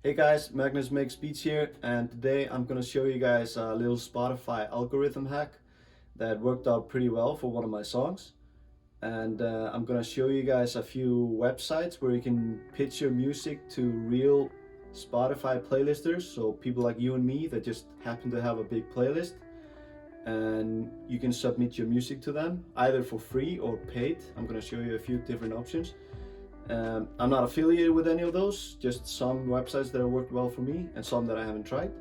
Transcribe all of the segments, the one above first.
Hey guys, Magnus Makes Beats here, and today I'm gonna show you guys a little Spotify algorithm hack that worked out pretty well for one of my songs. And I'm gonna show you guys a few websites where you can pitch your music to real Spotify playlisters, so people like you and me that just happen to have a big playlist, and you can submit your music to them either for free or paid. I'm gonna show you a few different options. I'm not affiliated with any of those, just some websites that have worked well for me and some that I haven't tried.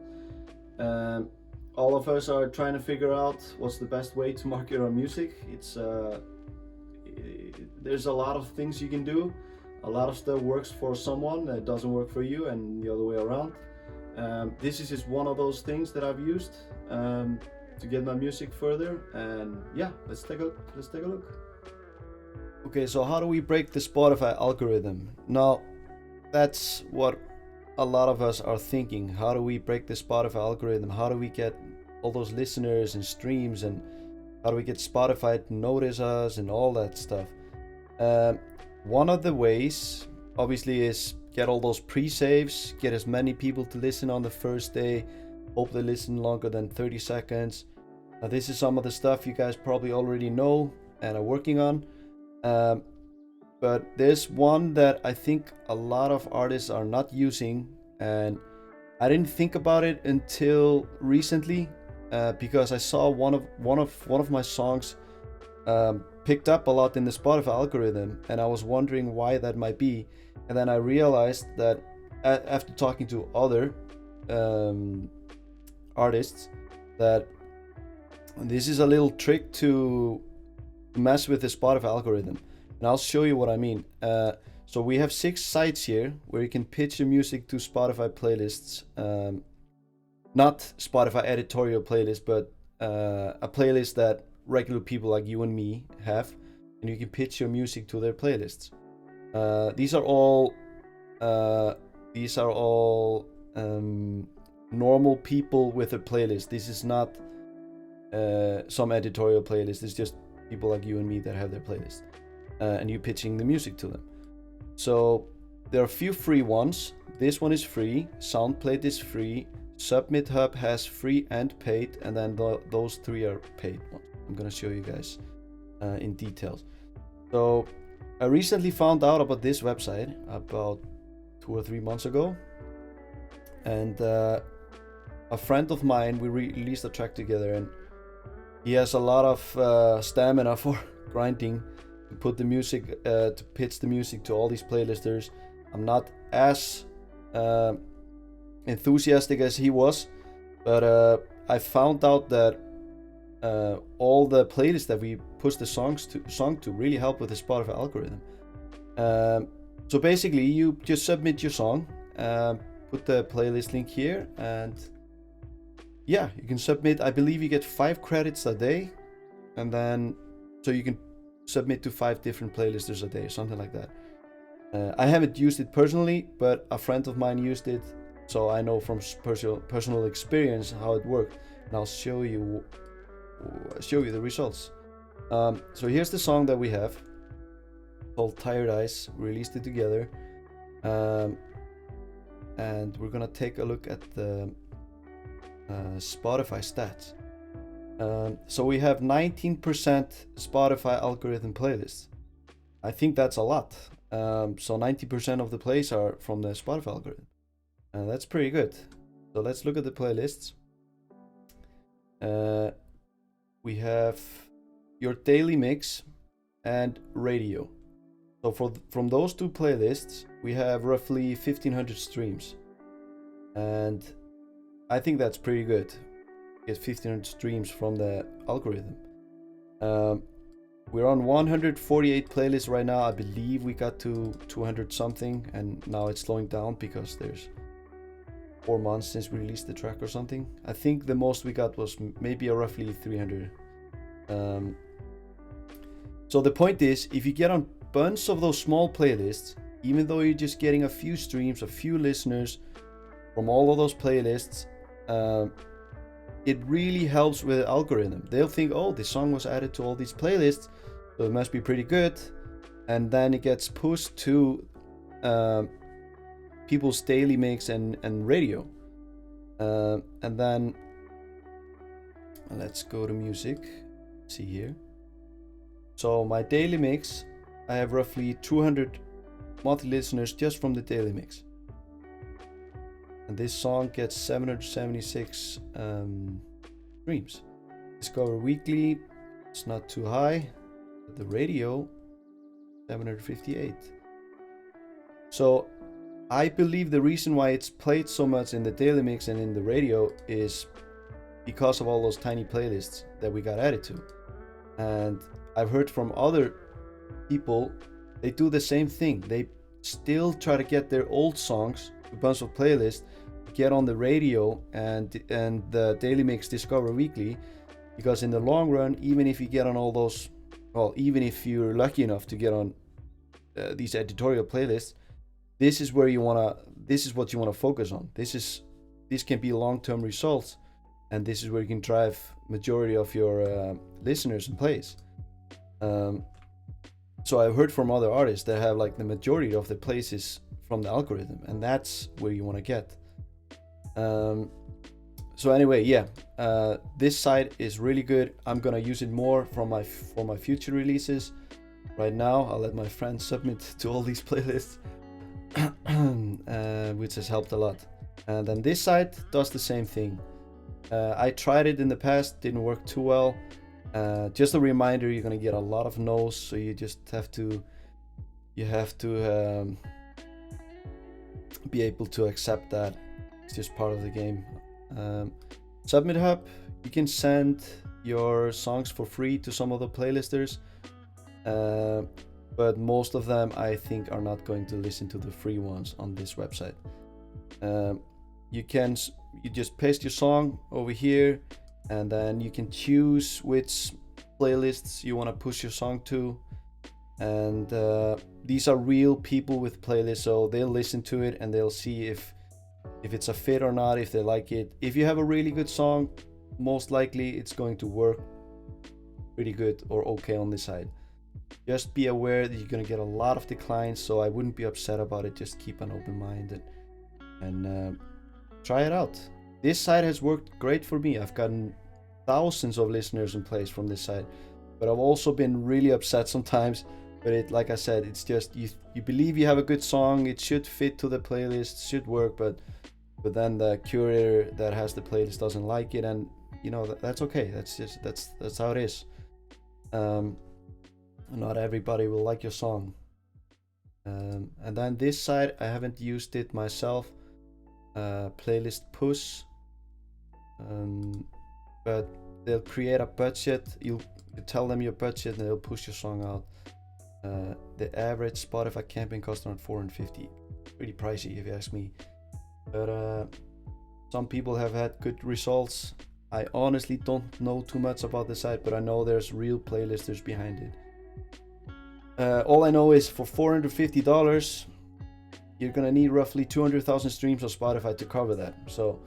Um, all of us are trying to figure out what's the best way to market our music. There's a lot of things you can do. A lot of stuff works for someone that doesn't work for you, and the other way around. This is just one of those things that I've used to get my music further. And yeah, let's take a look. Okay, so how do we break the Spotify algorithm? Now, that's what a lot of us are thinking. How do we break the Spotify algorithm? How do we get all those listeners and streams, and how do we get Spotify to notice us and all that stuff? One of the ways, obviously, is get all those pre-saves, get as many people to listen on the first day, hope they listen longer than 30 seconds. Now, this is some of the stuff you guys probably already know and are working on. But there's one that I think a lot of artists are not using, and I didn't think about it until recently, because I saw one of my songs picked up a lot in the Spotify algorithm, and I was wondering why that might be. And then I realized that after talking to other artists, that this is a little trick to mess with the Spotify algorithm, and I'll show you what I mean. So we have 6 sites here where you can pitch your music to Spotify playlists, not Spotify editorial playlist, but a playlist that regular people like you and me have, and you can pitch your music to their playlists. These are all normal people with a playlist. This is not some editorial playlist. It's just people like you and me that have their playlist, and you pitching the music to them. So there are a few free ones. This one is free, SoundPlate is free, Submit Hub has free and paid, and then those 3 are paid ones. I'm gonna show you guys in details. So I recently found out about this website about 2 or 3 months ago, and a friend of mine, we released a track together, and he has a lot of stamina for grinding to put the music, to pitch the music to all these playlisters. I'm not as enthusiastic as he was, but I found out that all the playlists that we push the song to really help with the Spotify algorithm. So basically, you just submit your song, put the playlist link here, and yeah, you can submit. I believe you get 5 credits a day, and then so you can submit to 5 different playlisters a day, something like that. I haven't used it personally, but a friend of mine used it, so I know from personal experience how it worked, and I'll show you the results. So here's the song that we have called Tired Eyes. We released it together, and we're gonna take a look at the Spotify stats. So we have 19% Spotify algorithm playlists. I think that's a lot. So 90% of the plays are from the Spotify algorithm, and that's pretty good. So let's look at the playlists. We have your daily mix and radio. So from those 2 playlists, we have roughly 1,500 streams, and I think that's pretty good. Get 1,500 streams from the algorithm. We're on 148 playlists right now. I believe we got to 200 something, and now it's slowing down because there's 4 months since we released the track or something. I think the most we got was maybe a roughly 300. So the point is, if you get on a bunch of those small playlists, even though you're just getting a few streams, a few listeners from all of those playlists, it really helps with the algorithm. They'll think, oh, this song was added to all these playlists, so it must be pretty good, and then it gets pushed to people's daily mix and radio. And then let's go to music. See here. So my daily mix, I have roughly 200 monthly listeners just from the daily mix. And this song gets 776 streams. Discover Weekly, it's not too high. The radio, 758. So I believe the reason why it's played so much in the daily mix and in the radio is because of all those tiny playlists that we got added to. And I've heard from other people, they do the same thing. They still try to get their old songs, a bunch of playlists, get on the radio and the daily mix Discover Weekly, because in the long run, even if you get on all those, well, even if you're lucky enough to get on these editorial playlists, this is what you wanna focus on. This can be long-term results, and this is where you can drive majority of your listeners and plays. So I've heard from other artists that have like the majority of the places from the algorithm, and that's where you want to get. So anyway, yeah, this site is really good. I'm gonna use it more for my future releases. Right now, I'll let my friends submit to all these playlists, which has helped a lot. And then this site does the same thing. I tried it in the past, didn't work too well. Just a reminder, you're gonna get a lot of no's, so you just have to be able to accept that. It's just part of the game. Submit Hub, you can send your songs for free to some of the playlisters, but most of them I think are not going to listen to the free ones on this website. You just paste your song over here, and then you can choose which playlists you want to push your song to, and these are real people with playlists, so they'll listen to it and they'll see if it's a fit or not, if they like it. If you have a really good song, most likely it's going to work pretty good or okay on this side. Just be aware that you're going to get a lot of declines, so I wouldn't be upset about it. Just keep an open mind and try it out. This site has worked great for me. I've gotten thousands of listeners and plays from this site, but I've also been really upset sometimes. But like I said, it's just you believe you have a good song, it should fit to the playlist, should work, but then the curator that has the playlist doesn't like it, and that's okay. That's how it is. Not everybody will like your song. And then this site, I haven't used it myself. Playlist Push, but they'll create a budget. You tell them your budget and they'll push your song out. The average Spotify campaign costs around $450. Pretty pricey if you ask me, but some people have had good results. I honestly don't know too much about the site, but I know there's real playlisters behind it. All I know is for $450 you're gonna need roughly 200,000 streams on Spotify to cover that. So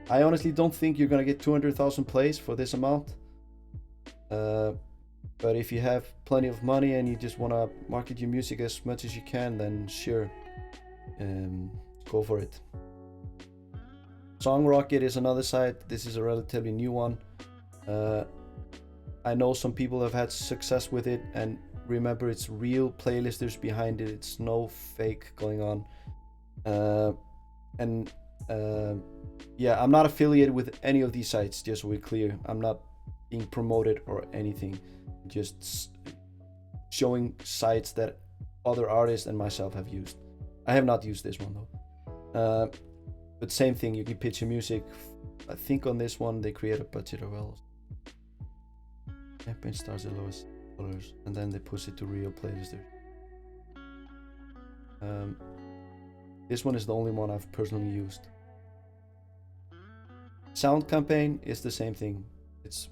I honestly don't think you're gonna get 200,000 plays for this amount. But if you have plenty of money and you just want to market your music as much as you can, then sure, go for it. SongRocket is another site. This is a relatively new one. I know some people have had success with it, and remember, it's real playlisters behind it. It's no fake going on. Yeah, I'm not affiliated with any of these sites, just so we're clear. I'm not being promoted or anything. Just showing sites that other artists and myself have used. I have not used this one though. But same thing, you can pitch your music. I think on this one they create a budget as well. Campaign starts the lowest dollars, and then they push it to real playlisters. This one is the only one I've personally used. Sound Campaign is the same thing. It's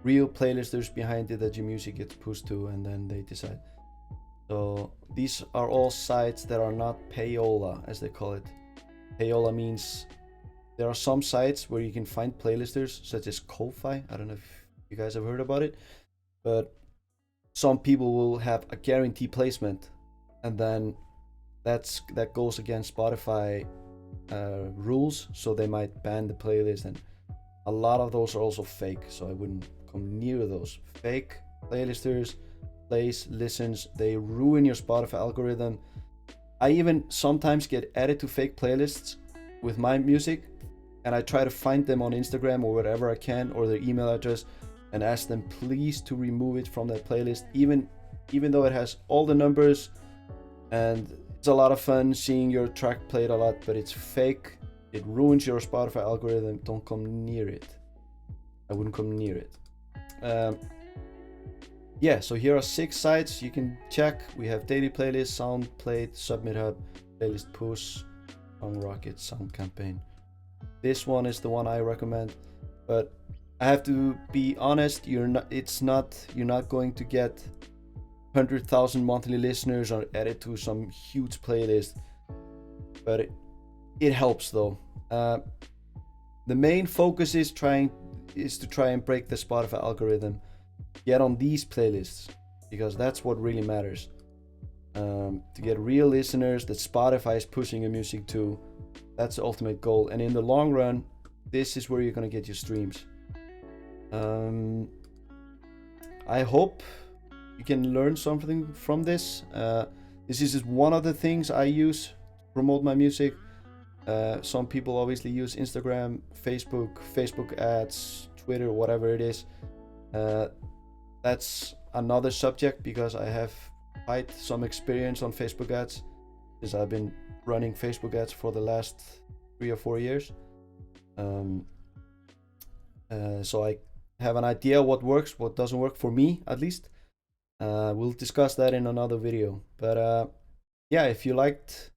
real playlisters behind it that your music gets pushed to, and then they decide. So these are all sites that are not payola, as they call it. Payola means there are some sites where you can find playlisters, such as Ko-Fi. I don't know if you guys have heard about it, but some people will have a guaranteed placement and then that goes against Spotify rules, so they might ban the playlist, and a lot of those are also fake, so I wouldn't come near those. Fake playlisters, plays, listens, they ruin your Spotify algorithm. I even sometimes get added to fake playlists with my music, and I try to find them on Instagram or wherever I can, or their email address, and ask them please to remove it from that playlist, even though it has all the numbers and it's a lot of fun seeing your track played a lot, but it's fake. It ruins your Spotify algorithm. Don't come near it. I wouldn't come near it. Yeah, so here are 6 sites you can check. We have Daily Playlist, SoundPlate, Submit Hub, Playlist Push, Song Rocket, Sound Campaign. This one is the one I recommend, but I have to be honest, you're not going to get 100,000 monthly listeners or added to some huge playlist, but it helps though. The main focus is to try and break the Spotify algorithm, get on these playlists, because that's what really matters. To get real listeners that Spotify is pushing your music to, that's the ultimate goal. And in the long run, this is where you're gonna get your streams. I hope you can learn something from this. This is just one of the things I use to promote my music. Some people obviously use Instagram, Facebook ads, Twitter, whatever it is. That's another subject, because I have quite some experience on Facebook ads, because I've been running Facebook ads for the last 3 or 4 years. So I have an idea what works, what doesn't work for me at least. We'll discuss that in another video. But yeah, if you liked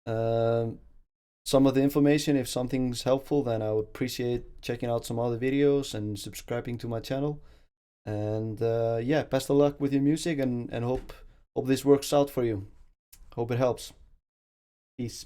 some of the information, if something's helpful, then I would appreciate checking out some other videos and subscribing to my channel. And yeah, best of luck with your music, and hope this works out for you. Hope it helps. Peace.